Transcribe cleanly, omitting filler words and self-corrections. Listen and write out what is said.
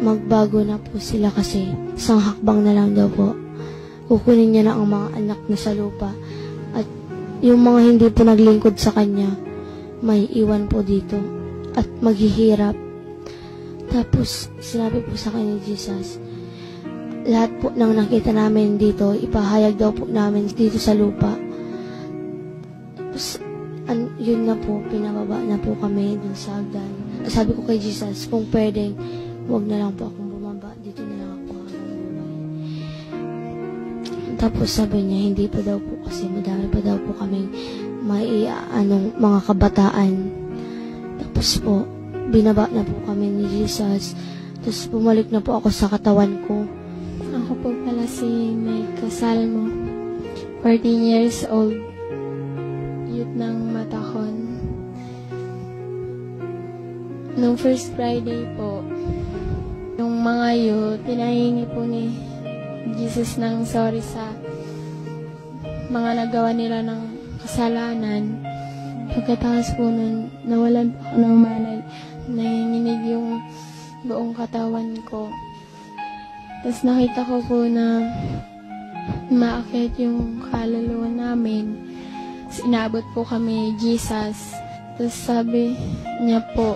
magbago na po sila kasi isang hakbang na lang daw po. Kukunin niya na ang mga anak na sa lupa. At yung mga hindi po naglingkod sa kanya, may iwan po dito at maghihirap. Tapos sinabi po sa kanya ni Jesus, lahat po ng nakita namin dito, ipahayag daw po namin dito sa lupa. Tapos yun na po, pinababa na po kami dun sa hagdan. Sabi ko kay Jesus, kung pwedeng, huwag na lang po akong bumaba, dito na lang ako habang buhay. Tapos sabi niya, hindi pa daw po kasi madami pa daw po kaming mga kabataan. Tapos po, binaba na po kami ni Jesus. Tapos bumalik na po ako sa katawan ko. Ako po pala si May Casalmo, 14 years old, youth ng Matacon. Nung first Friday po, yung mga youth, pinahingi po ni Jesus ng sorry sa mga nagawa nila ng kasalanan. Pagkatapos po nun, nawalan po ako ng malay, nanginginig yung buong katawan ko. Tapos nakita ko po na maakyat yung kaluluwa namin. Tapos inabot po kami Jesus. Tapos sabi niya po,